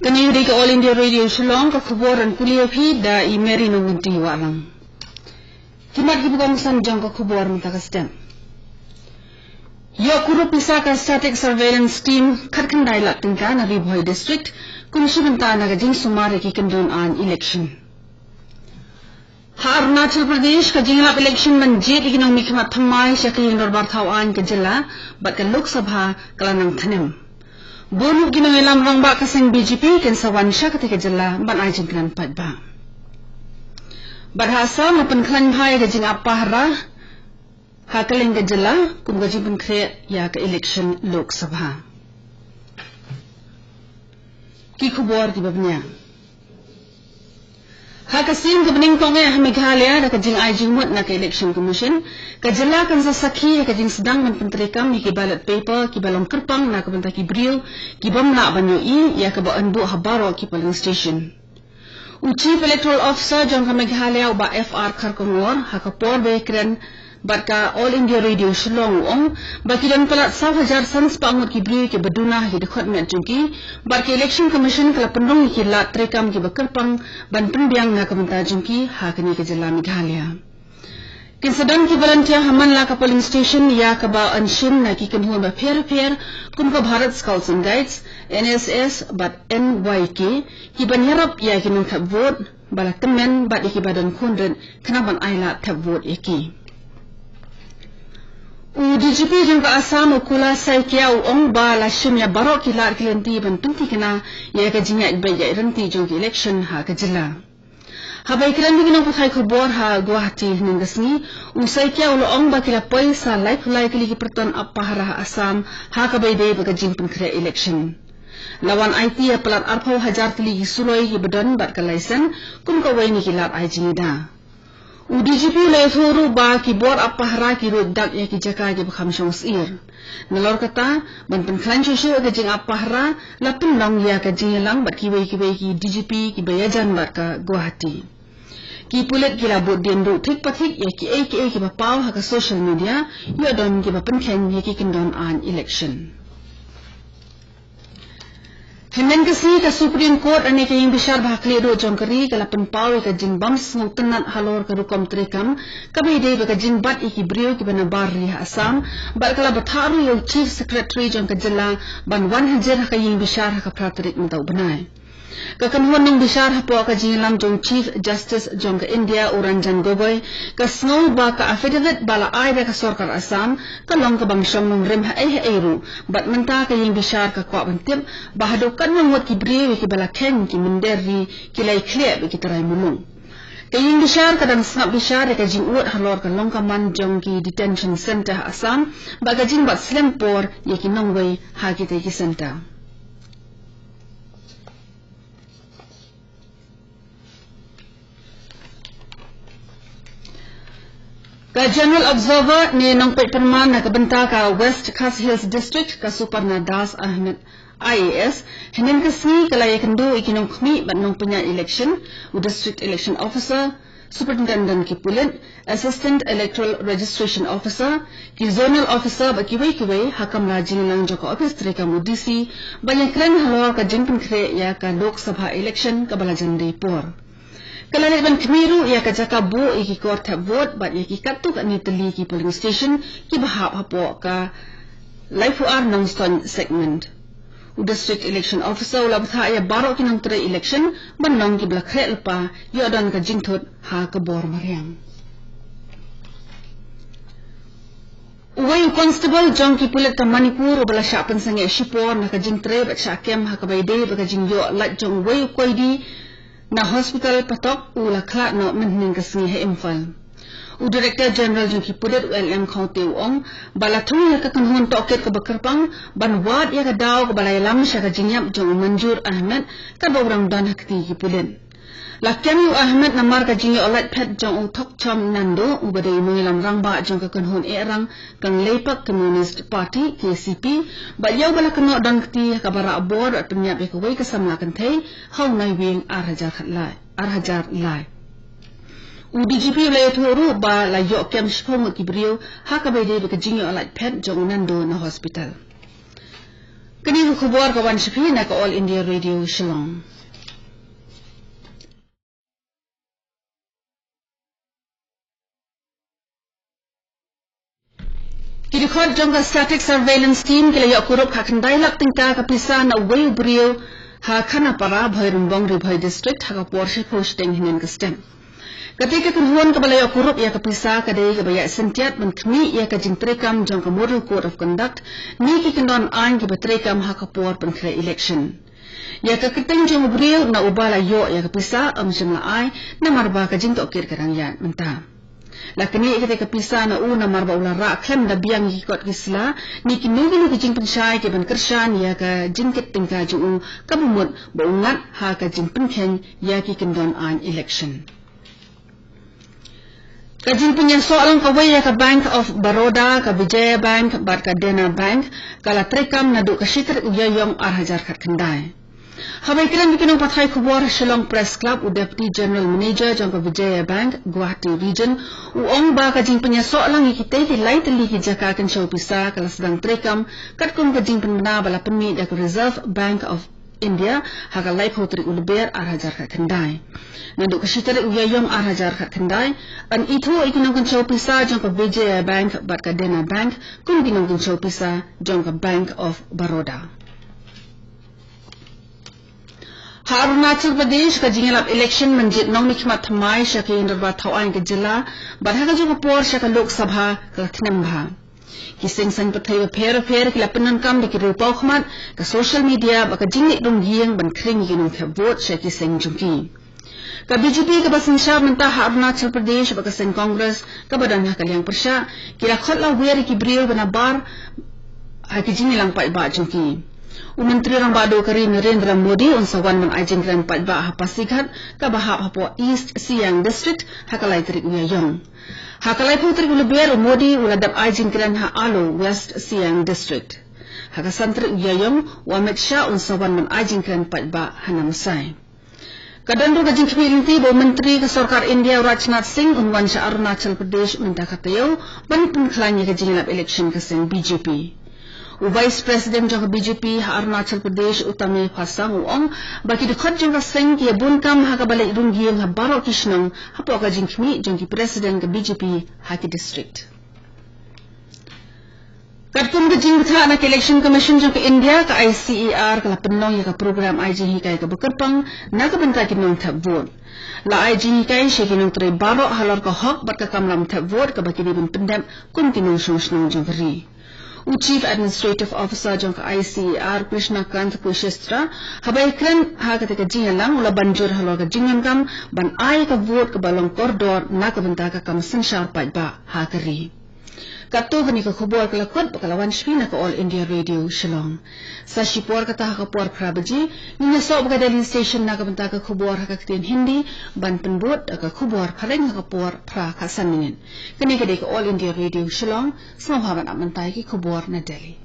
Kanayuri ka All India Radio Shillong ka kuboran kuliah pi da imeri no winti walang. Kimat gibukang sanjang ka kubor matakas dem. Yo kuru pisa ka static surveillance team karkandai latin ka na Ribhoy district kumsubanta na gajing sumari ki kandun an election. Ha Arunachal Pradesh ka jinglap election manjit ikinong mikimat thamai siya kayong norbarthawan ka jila bat ka Lok Sabha kalanang thanim. Bonuk ginangilam rang ba kasing BJP kan sawan siya katika jila ban ajin kanan pat ba. Barhasa mapan kalan bhai gajing apahra hakaling ka jila kum gajing pun kre ya ka election Lok Sabha. Ki kubor di babnya. Hakasin kebening tonge Meghalaya na kajing ajing mut na ka election commission kajila kan sa sakhi kajing sedang menpentrikam ki ballot paper ki balong kerpang na kabanta ki brio ki bamna banyo I ya ka ba anbu habaro ki polling station. Chief electoral officer jong ka Meghalaya ba FR Kharkongor hakapor bekren barka All India Radio Shillong ong bakidan pelat 1,000 sans pangut ki brio ki baduna ki dekhot met jungki barka election commission kala pendong ki lat trekam ki bakerpang ban penbiang na kabanta jungki hakani ke jila Meghalaya. Kinsadan ki volunteer haman la ka polling station ya ka ba anshin na ki kanhuan ba pher kum ka Bharat Scouts and Guides NSS but NYK ki banyarap ya ki nung thap vote bala kemen bat ki badan khundren kanaban aila thap vote eki. DGP jong ka Assam ukula sai kiau ong ba la shimya barok ki lar kilenti ban tungti kana ya ka jinya ba ya ranti jong election ha ka jila. Habai kiran dinong pakai khobor ha Guwahati ningasni usai kiau lo ong ba kila paisa life kili ki perton apahara Assam ha ka bai dei ba ka jing pun kre election. Lawan IT ya pelat arpau hajar kili ki suloi ki badan bat ka license kum ka wai ni ki lar ai jingida. DGP le thuru ba ki bor apahra ki ro dak ya ki jaka ki bakham shons ir nalor kata ban pen khan shosho ga jing apahra la pin long ya ka jing lang bat ki ki DGP ki bayajan bat ka Guwahati ki pulit ki la bot den ro thik pathik ya ki ki ba paw ha ka social media yo don ki ba pen khen ya ki kindon an election. Hemen kasi ka Supreme Court ane kayong bishar bahakli do jongkari kala penpaw ka jing bams ngautanat halor ka rukom trekam kabay day baka jing bat iki brio ki banabar riha Assam bal kala batharu yung Chief Secretary jong ka jila ban 100 kayong bishar ka pratarik mataw banay. Kakanhuan ng bishar hapo ka jingilam jong Chief Justice jong ka India Uranjan Gogoi ka snow ba ka affidavit bala ay ka sorkar Assam kalong ka bangsyong ng rim ru bat menta ka yung bishar ka kwa bantip bahadokan ng wat ki brewe ki bala ken ki menderi ki lay kleb ki taray mulong. Kayong bishar kadang snap bishar ka jing uot halor ka long ka man jong ki detention center Assam baga jing bat slempor ya ki nongway ha ki tay ki center. Ka General Observer ni nong perman na kabanta ka West Khasi Hills District ka Suparna Das Ahmed IAS hinin kasi kalaya kendo ikinong kmi bat nong punya election u District Election Officer Superintendent ki Pulit Assistant Electoral Registration Officer ki Zonal Officer ba kiway hakam la jinilang joko office treka mu DC banyak kren halor ka jingpin kre ya ka Lok Sabha election ka balajan day por. Kalalik ban kemiru ya ka jaka bu iki court tap vote bat ya ki katuk ani teli ki polling station ki bahap hapo ka laifu ar nong ston segment. U District Election Officer ula batha ya baro ki nong tre election ban nong ki blakhe pa yo don ka jingthot ha ka bor mariang. Uway constable jong ki pulit ka Manipur ubala syapan sange shipor na ka jingtre bat syakem ha ka bayde ba ka jingyo lat jong way koidi na hospital patok ula kha no menning kasngi he Imphal. U Director General jong ki pulit ULM County ong balathung ya ka kanhon toket ka bakarpang ban ward ya ka daw ka balay lam siya ka jinyap jong Manjur Ahmed ka bawrang dan hakti ki pulit. Lakyam yu Ahmed namar ka jingyo olat pet jong utok chom nando u baday mengilam rang ba jong ka kanhon erang kang Lepak Communist Party KCP ba yaw bala kano dan kti ka bara abor at penyap ya kaway kasama kantay haw nay wing arhajar lai. U DGP ulay turu ba layo kem shpong ki brio ha ka bay day ba ka jingyo olat pet jong nando na hospital. Kini khubor kawan Shafi na ka All India Radio Shillong. Kidikot jangka static surveillance team kila ya kurup kakandai lak tingka kapisa na way brio ha kana para bhai rumbong ri bhai district ha ka Porsche posting hinin kastem. Ketika kunhuan kebalaya kurup ya kapisa kadai kabaya sentiat menkmi ya ka jingtrekam jangka model code of conduct ni ki kendon ain ki betrekam ha ka por penkre election. Ya ka keteng jang brio na ubala yo ya kapisa amjamla ai na marba ka jingto kir karangyan mentah. Lakini ketika pisah na una marba ulara klem da biang ikot kisla ni kinugi jing pensyai ke ban kersan ya ka jingkit tingka juu kabumut baungat ha ka jing penken ya ki kendon an election. Kajing punya soalan kawai ya ka Bank of Baroda ka Vijaya Bank bat ka Dena Bank kala trekam na du ka shiter uyayong arhajar kat kendai. Habai kiran bikinong patay kubor Shillong Press Club u Deputy General Manager jangka Vijaya Bank Guwahati Region uong ba kajing punya soalan ikite ki lai tali ki jaka kan show pisa kala sedang trekam kat kung kajing penmena bala penmi dak Reserve Bank of India haka lai potri ulber arhajar kat kendai. Nanduk kasitari uyayong arhajar kat kendai an itu ikinong kan show pisa jangka Vijaya Bank bat ka Dena Bank kung kinong kan show pisa jangka Bank of Baroda. Arunachal Pradesh ka jingelap election menjit nong nikmat thamai syaki indra thawain ke jila barha ka juga por syaka Lok Sabha ka thnambha kiseng sang pathai pher kila penankam de kirupau khmat ka social media ba ka jingni dong gieng ban khring ginong kha vote syaki seng jungki ka BJP ka basinsha mentah Arunachal Pradesh ba ka seng Congress ka badan ha kalyang persya kila khotla wer ki brio bana bar ha ki jingni lang pai ba jungki Menteri Rang Bado Kari Narendra Modi unsawan man ajeng gran patba ha pasighat ka bahap hapo East Siang District hakalai terik uyayong. Hakalai putri uleber Modi uladap ajeng gran ha Alo West Siang District. Hakasantri uyayong Wamit Shah unsawan man ajeng gran patba hanamusai. Kadandro kajing kemilinti bo Menteri Kesorkar India Rajnath Singh unwan Syah Arunachal Pradesh minta katayo ban pengkhlanya kajing lap election kaseng BJP. Vice President jangka BJP Arunachal Pradesh utami pasang uong bagi dekat jangka seng kia bunkam haka balik rungiang ha barok kishnong hapo ka jingkmi jangki President ke BJP haki district. Katpun ke jing betha nak Election Commission jangka India ka ICER kala penong ya ka program IG hikai ka bekerpang na ka benka kinong tap vote. La IG hikai she kinong tre barok halor ka hok bat ka kamlam tap vote ka baki dibin pendam kun kinong shong jangkari. Chief Administrative Officer jangka ICER Krishna Kant Kushestra habai kran ha ketika jingalang ula banjur halor ka jingan kam ban ai ka vote ka balong koridor na ka benta ka kam sensyar ba ha kari kato gani ka khubor kala kot bakalawan shpina ka All India Radio Shillong sa shipor ka ta ka por prabaji ni so ba daily station na ka benta ka khubor ha ka tin Hindi ban penbot ka khubor phaleng ka por pra ka sanin kani ka de ka All India Radio Shillong samhaban amantai ki khubor na Delhi